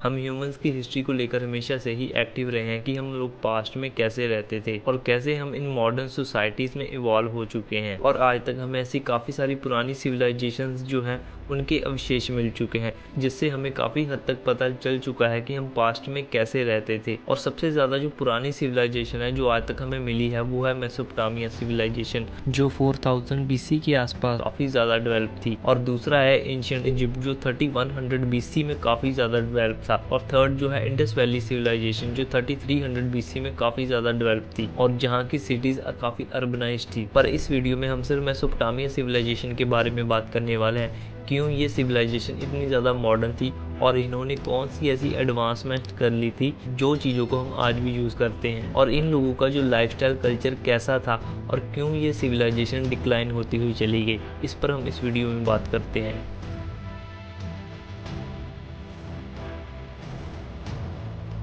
हम ह्यूमंस की हिस्ट्री को लेकर हमेशा से ही एक्टिव रहे हैं कि हम लोग पास्ट में कैसे रहते थे और कैसे हम इन मॉडर्न सोसाइटीज़ में इवॉल्व हो चुके हैं। और आज तक हमें ऐसी काफ़ी सारी पुरानी सिविलाइजेशंस जो हैं उनके अवशेष मिल चुके हैं, जिससे हमें काफ़ी हद तक पता चल चुका है कि हम पास्ट में कैसे रहते थे। और सबसे ज़्यादा जो पुरानी सिविलाइजेशन है जो आज तक हमें मिली है वो है मेसोपोटामिया सिविलाइजेशन, जो 4000 बीसी के आसपास काफ़ी ज़्यादा डेवलप थी। और दूसरा है एंशिएंट इजिप्ट जो 3100 बीसी में काफ़ी ज़्यादा डेवलप था। और थर्ड जो है इंडस वैली सिविलाइजेशन जो 3300 बीसी में काफ़ी ज़्यादा डेवलप थी और जहाँ की सिटीज़ काफ़ी अर्बनाइज्ड थी। पर इस वीडियो में हम सिर्फ मेसोपोटामिया सिविलाइजेशन के बारे में बात करने वाले हैं, क्यों ये सिविलाइजेशन इतनी ज़्यादा मॉडर्न थी और इन्होंने कौन सी ऐसी एडवांसमेंट कर ली थी जो चीज़ों को हम आज भी यूज़ करते हैं, और इन लोगों का जो लाइफस्टाइल कल्चर कैसा था और क्यों ये सिविलाइजेशन डिक्लाइन होती हुई चली गई, इस पर हम इस वीडियो में बात करते हैं।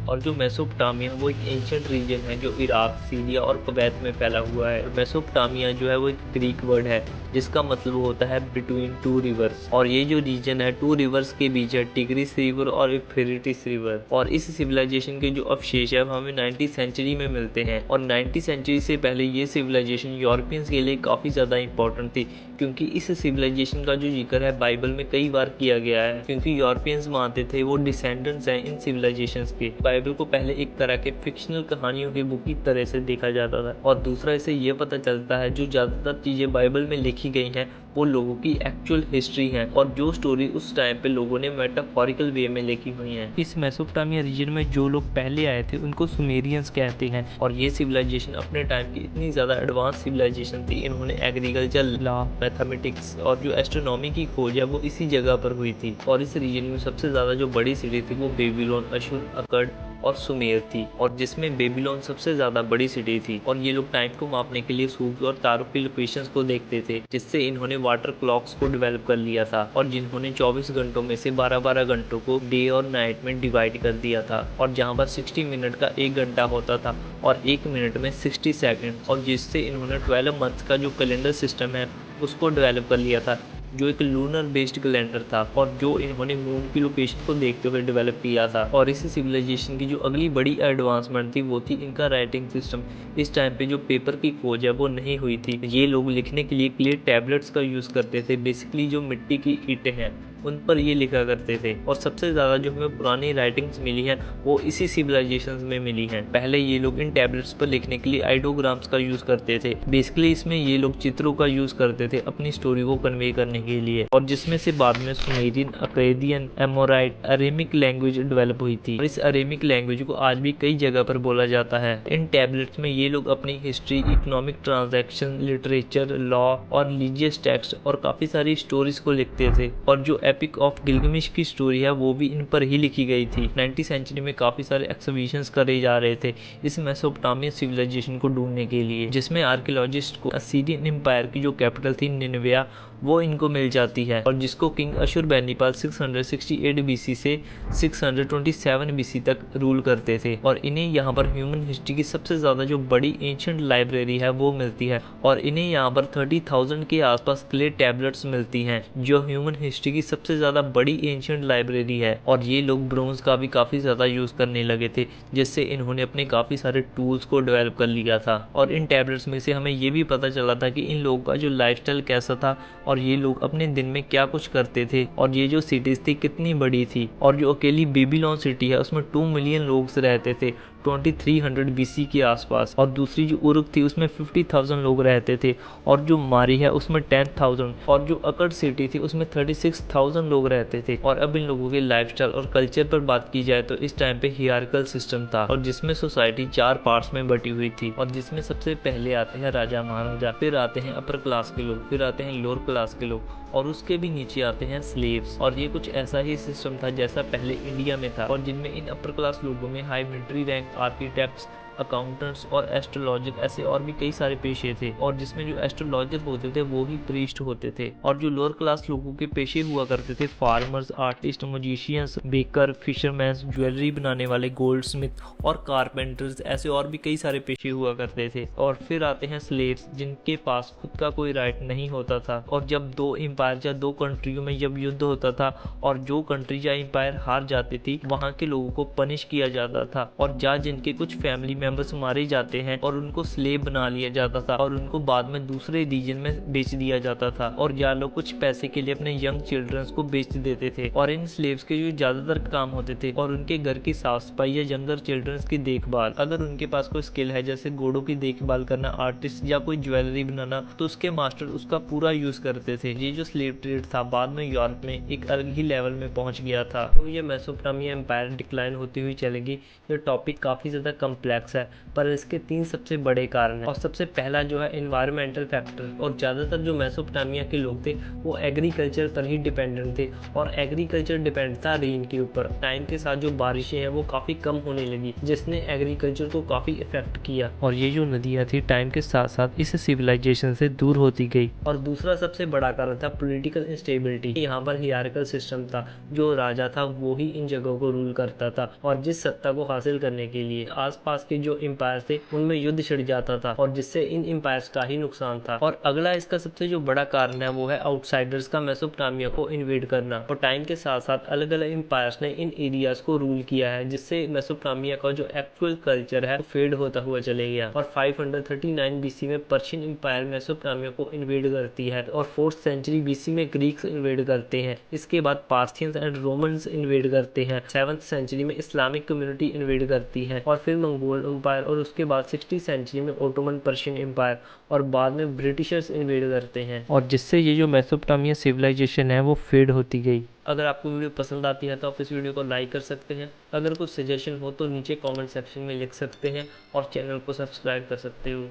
और जो मेसोपोटामिया वो एक एंशिएंट रीजन है जो इराक, सीरिया और कुवैत में फैला हुआ है। मेसोपोटामिया जो है वो एक ग्रीक वर्ड है जिसका मतलब होता है बिटवीन टू रिवर्स। और ये जो रीजन है टू रिवर्स के बीच है, टिग्रिस रिवर और यूफ्रेटिस रिवर। और इस सिविलाइजेशन के जो अवशेष है वो हमें 9वीं सेंचुरी में मिलते हैं। और 9वीं सेंचुरी से पहले ये सिविलाइजेशन यूरोपियंस के लिए काफ़ी ज़्यादा इंपॉर्टेंट थी, क्योंकि इस सिविलाइजेशन का जो जिक्र है बाइबल में कई बार किया गया है, क्योंकि यूरोपियंस मानते थे वो डिसेंडेंट्स हैं इन सिविलाइजेशंस के। बाइबल को पहले एक तरह के फिक्शनल कहानियों की बुक की तरह से देखा जाता था। और दूसरा इससे ये पता चलता है जो ज़्यादातर चीज़ें बाइबल में लिखी गई हैं वो लोगों की एक्चुअल हिस्ट्री है और जो स्टोरी उस टाइम पे लोगों ने मेटाफोरिकल वे में लिखी हुई हैं। इस मेसोपोटामिया रीजन में जो लोग पहले आए थे उनको सुमेरियंस कहते हैं। और ये सिविलाइजेशन अपने टाइम की इतनी ज़्यादा एडवांस सिविलाइजेशन थी, इन्होंने एग्रीकल्चर, लॉ, मैथमेटिक्स और जो एस्ट्रोनॉमी की खोज है वो इसी जगह पर हुई थी। और इस रीजन में सबसे ज़्यादा जो बड़ी सिटी थी वो बेबीलोन, अशुर, अकड़ और सुमेर थी, और जिसमें बेबीलोन सबसे ज़्यादा बड़ी सिटी थी। और ये लोग टाइम को मापने के लिए सूर्य और तारों की लोकेशंस को देखते थे, जिससे इन्होंने वाटर क्लॉक्स को डेवलप कर लिया था और जिन्होंने 24 घंटों में से 12-12 घंटों को डे और नाइट में डिवाइड कर दिया था। और जहाँ पर 60 मिनट का 1 घंटा होता था और 1 मिनट में 60 सेकंड, और जिससे इन्होंने 12 मंथ्स का जो कैलेंडर सिस्टम है उसको डेवलप कर लिया था, जो एक लूनर बेस्ड कैलेंडर था और जो इन्होंने मून की लोकेशन को देखते हुए डेवलप किया था। और इस सिविलाइजेशन की जो अगली बड़ी एडवांसमेंट थी वो थी इनका राइटिंग सिस्टम। इस टाइम पे जो पेपर की खोज है वो नहीं हुई थी, ये लोग लिखने के लिए क्ले टैबलेट्स का यूज़ करते थे, बेसिकली जो मिट्टी की ईंटें हैं उन पर ये लिखा करते थे। और सबसे ज़्यादा जो हमें पुरानी राइटिंग्स मिली हैं वो इसी सिविलाइजेशंस में मिली हैं। पहले ये लोग इन टैबलेट्स पर लिखने के लिए आइडोग्राम्स का यूज़ करते थे, बेसिकली इसमें ये लोग चित्रों का यूज़ करते थे अपनी स्टोरी को कन्वे करने के लिए, और जिसमें से बाद में Sumerian, Akkadian, Amorite, Aramaic language develop हुई थी। और इस अरेमिक लैंग्वेज को आज भी कई जगह पर बोला जाता है। इन टैबलेट्स में ये लोग अपनी history, economic transaction, literature, law और रिलीजियस टेक्स्ट और काफ़ी सारी स्टोरीज को लिखते थे। और जो एपिक ऑफ गिलगमिश की स्टोरी है वो भी इन पर ही लिखी गई थी। 9वीं सेंचुरी में काफ़ी सारे एक्सहिबिशंस करे जा रहे थे इस मेसोपोटामिया सिविलाइजेशन को ढूंढने के लिए, जिसमें आर्कियोलॉजिस्ट को असीरियन एम्पायर की जो कैपिटल थी निनवेया वो इनको मिल जाती है, और जिसको किंग अशुरबैनिपाल 668 बीसी से 627 बीसी तक रूल करते थे। और इन्हें यहाँ पर ह्यूमन हिस्ट्री की सबसे ज़्यादा जो बड़ी एंशिएंट लाइब्रेरी है वो मिलती है, और इन्हें यहाँ पर 30,000 के आसपास क्ले टैबलेट्स मिलती हैं जो ह्यूमन हिस्ट्री की सबसे ज़्यादा बड़ी एंशिएंट लाइब्रेरी है। और ये लोग ब्रोंज का भी काफ़ी ज़्यादा यूज़ करने लगे थे, जिससे इन्होंने अपने काफ़ी सारे टूल्स को डेवलप कर लिया था। और इन टैबलेट्स में से हमें ये भी पता चला था कि इन लोगों का जो लाइफस्टाइल कैसा था और ये लोग अपने दिन में क्या कुछ करते थे, और ये जो सिटीज़ थी कितनी बड़ी थी। और जो अकेली बेबीलोन सिटी है उसमें 2 मिलियन लोग रहते थे 2300 बीसी के आसपास, और दूसरी जो उरुक थी उसमें 50,000 लोग रहते थे, और जो मारी है उसमें 10,000, और जो अकड़ सिटी थी उसमें 36,000 लोग रहते थे। और अब इन लोगों के लाइफस्टाइल और कल्चर पर बात की जाए तो इस टाइम पे हियरार्किकल सिस्टम था, और जिसमें सोसाइटी 4 पार्ट्स में बटी हुई थी, और जिसमें सबसे पहले आते हैं राजा महाराजा, फिर आते हैं अपर क्लास के लोग, फिर आते हैं लोअर क्लास के लोग, और उसके भी नीचे आते हैं स्लेव्स। और ये कुछ ऐसा ही सिस्टम था जैसा पहले इंडिया में था, और जिनमें इन अपर क्लास लोगों में high military rank, architects, accountants और एस्ट्रोलॉजर, ऐसे और भी कई सारे पेशे थे, और जिसमें जो एस्ट्रोलॉजर होते थे वो ही प्रीस्ट होते थे। और जो लोअर क्लास लोगों के पेशे हुआ करते थे, farmers, artist, musicians, baker, fisherman, jewellery बनाने वाले, गोल्ड स्मिथ और कारपेंटर्स, ऐसे और भी कई सारे पेशे हुआ करते थे। और फिर आते हैं स्लेव्स, जिनके पास खुद का कोई राइट नहीं होता था। और जब दो एम्पायर या दो कंट्रियों में जब युद्ध होता था और जो कंट्री या एम्पायर हार जाती थी, वहां के लोगों को पनिश किया जाता था, और जहाँ जिनके कुछ फैमिली मेंबर्स मारे जाते हैं और उनको स्लेव बना लिया जाता था और उनको बाद में दूसरे रीजन में बेच दिया जाता था, और यहाँ लोग कुछ पैसे के लिए अपने यंग चिल्ड्रंस को बेच देते थे। और इन स्लेव्स के जो ज्यादातर काम होते थे और उनके घर की साफ सफाई या यंगर चिल्ड्रंस की देखभाल। अगर उनके पास कोई स्किल है जैसे घोड़ों की देखभाल करना, आर्टिस्ट या कोई ज्वेलरी बनाना, तो उसके मास्टर उसका पूरा यूज करते थे। ये जो स्लेव ट्रेड था बाद में यूरोप में एक अलग ही लेवल में पहुंच गया था। तो ये मेसोपोटामिया एम्पायर डिक्लाइन होती हुई चलेगी। ये टॉपिक काफी ज्यादा कम्प्लेक्स है, पर इसके 3 सबसे बड़े कारण है। और सबसे पहला जो है एनवायरमेंटल फैक्टर। और ज्यादातर जो मेसोपोटामिया के लोग थे वो एग्रीकल्चर पर ही डिपेंडेंट थे, और एग्रीकल्चर डिपेंड था रेन के ऊपर। टाइम के साथ जो बारिशें हैं वो काफी कम होने लगी, जिसने एग्रीकल्चर को काफी इफेक्ट किया, और ये जो नदियां थी टाइम के साथ साथ इस सिविलाइजेशन से दूर होती गई। और दूसरा सबसे बड़ा कारण था पॉलिटिकल इंस्टेबिलिटी। यहाँ पर हियरार्किकल सिस्टम था, जो राजा था वो ही इन जगहों को रूल करता था, और जिस सत्ता को हासिल करने के लिए आसपास के जो एम्पायर थे उनमें युद्ध छिड़ जाता था, और जिससे इन एम्पायर्स का ही नुकसान था। और अगला इसका सबसे जो बड़ा कारण है वो है आउटसाइडर्स का मेसोपोटामिया को इन्वेड करना। और टाइम के साथ साथ अलग अलग एम्पायर्स ने इन एरियाज को रूल किया है, जिससे मेसोपोटामिया का जो एक्चुअल कल्चर है वो फेड होता हुआ चले गया। और 539 बीसी में पर्शियन एम्पायर मेसोपोटामिया को इन्वेड करती है, और 4th सेंचुरी बीसी में ग्रीक्स इन्वेड करते हैं। इसके बाद पार्थियंस एंड रोमन्स इन्वेड करते हैं। 7th सेंचुरी में इस्लामिक कम्युनिटी इन्वेड करती है, और फिर मंगोल एम्पायर, और उसके बाद 60th सेंचुरी में ओटोमन पर्शियन एम्पायर, और बाद में ब्रिटिशर्स इन्वेड करते हैं, और जिससे ये जो मेसोपोटामिया सिविलाइजेशन है वो फेड होती गई। अगर आपको वीडियो पसंद आती है तो आप इस वीडियो को लाइक कर सकते हैं। अगर कुछ सजेशन हो तो नीचे कमेंट सेक्शन में लिख सकते हैं, और चैनल को सब्सक्राइब कर सकते हो।